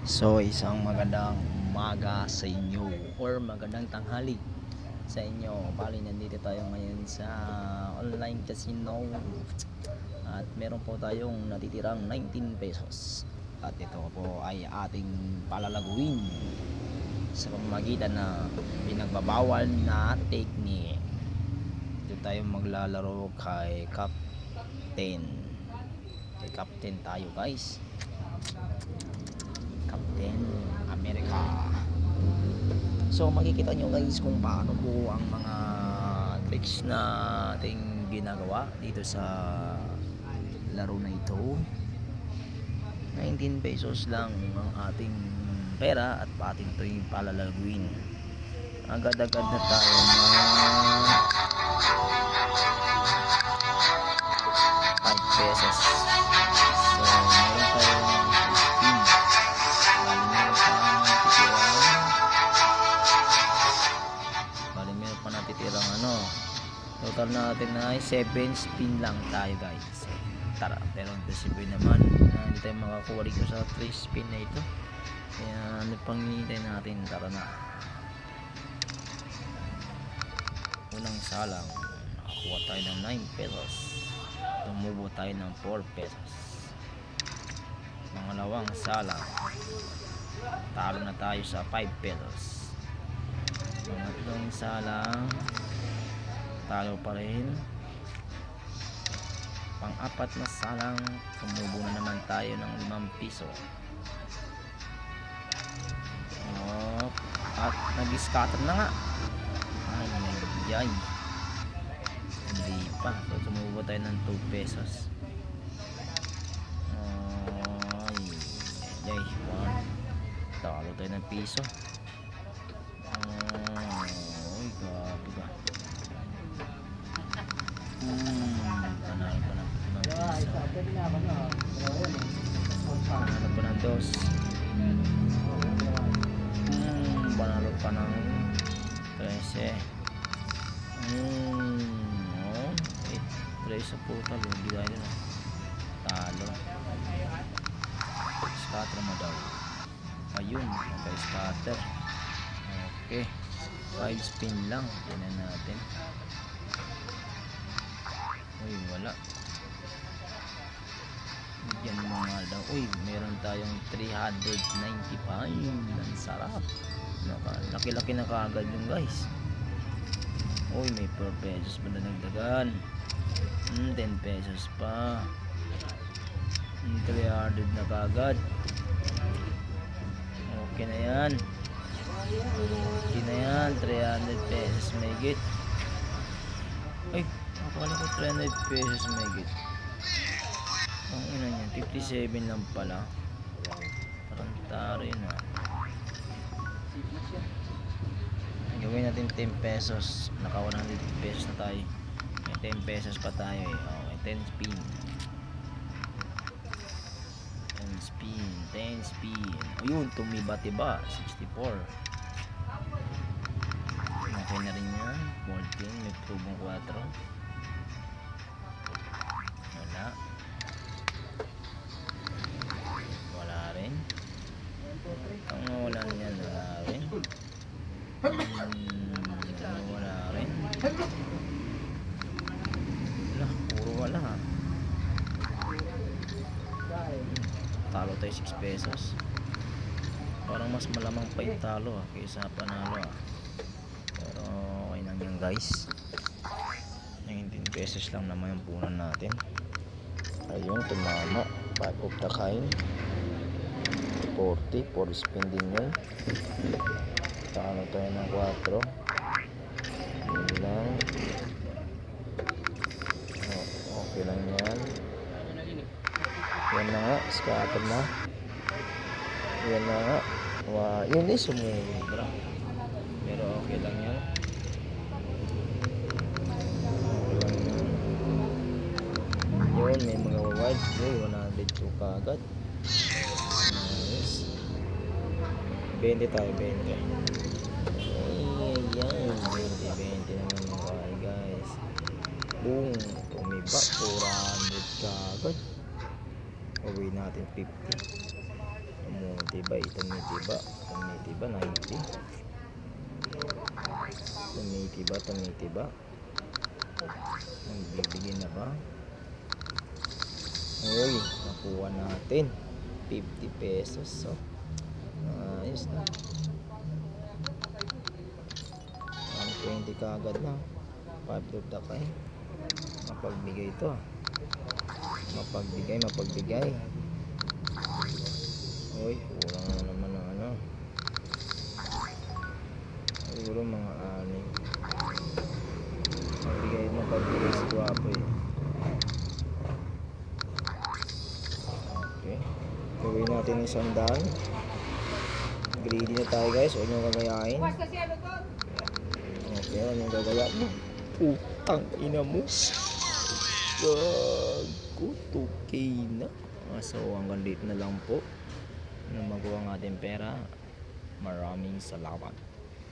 So isang magandang umaga sa inyo or magandang tanghali sa inyo. Bali nandito tayo ngayon sa online casino at meron po tayong natitirang 19 pesos. At ito po ay ating palalaguin sa pamamagitan na pinagbabawal na technique. Dito tayo maglalaro kay Captain. Kay Captain tayo, guys. Captain America. So makikita nyo guys kung paano po ang mga tricks na ating ginagawa dito sa laro na ito. 19 pesos lang ang ating pera at ating ito yung palalaguin. Agad-agad na tayo na 5 pesos. So meron tayong spin. Bali meron pa natitirang total natin ay 7 spin lang tayo guys. Tara, pero imposible naman na hindi tayo makakuha dito sa 3 spin na ito. Kaya ano pang hinihintay natin? Tara na. Unang salang, nakakuha tayo ng 9 pesos. Tumubo tayo ng 4 pesos. Pangalawang salang, talo na tayo sa 5 pesos. Pangatlong salang, talo pa rin. Pang-apat na salang, tumubo na naman tayo ng 5 piso. At nag-scatter na nga. Ay, hindi pa. So tumubo tayo ng 2 pesos. Ay, talo tayo ng piso. Ay, gabi ka. Panalo pa ng piso. Panalo pa ng 2. Panalo pa ng 13. 3 sa putal. Hindi tayo na talo. Scatter mo daw. Ayun, naka-scatter. Okay, 5 spin lang. Tignan natin. Uy, wala. Yan mga daw. Uy, meron tayong 395. Ang sarap. Laki-laki na kaagad yung guys. Uy, may 4 pesos pa na nagdagan. 10 pesos pa. 300 na kaagad. Okay na yan. Okay na yan. 300 pesos may git. Ay, akala ko 300 pesos may git. Ang ina niyan, 57 lang pala. Parang tari na. Gawin natin 10 pesos. Naka 100 pesos na tayo. May 10 pesos pa tayo eh. Okay, 10 spin. 10 spin. Ayun, tumiba-tiba. 64. Okay na rin yan. 14. May tubong 4. Wala. Wala rin. Ang wala niyan, wala rin. Wala rin. Wala, puro wala ha. Talo tayo 6 pesos. Parang mas malamang pa yung talo kaysa panalo Pero okay lang yan guys. 19 pesos lang naman yung punan natin. Ayun, tumama. 5 of the kind. 40. 4 spin din yun. Talo tayo ng 4. Yun lang. Okay lang yan. Yan na nga, scatter na. Yan na nga. Yun eh, sumubra. Pero okay lang yan. Yun, may mga wide. Yun, 102 kaagad. Nice. 20 tayo, 20. Ayan, 20 naman mga guys. Boom, tumiba. 400 kaagad. Uwi natin 50. Tumitiba, 90. Tumitiba. Nagbibigay na ba? Uy, nakuha natin 50 pesos. So, ayos na. 120 kagad na. 5 to the kay. Mapagbigay ito. Mapagbigay. Uy, kulang na naman ng ano. Siguro mga 6. Mapagbigay si Guwapo eh. Okay. Gawin natin 100. Greedy na tayo guys. Huwag nyo gagayain. Okay, huwag nyo gagayain. Putang ina mo. Gago. 2K na. So hanggang dito na lang po na magawa ng ating pera. Maraming salamat.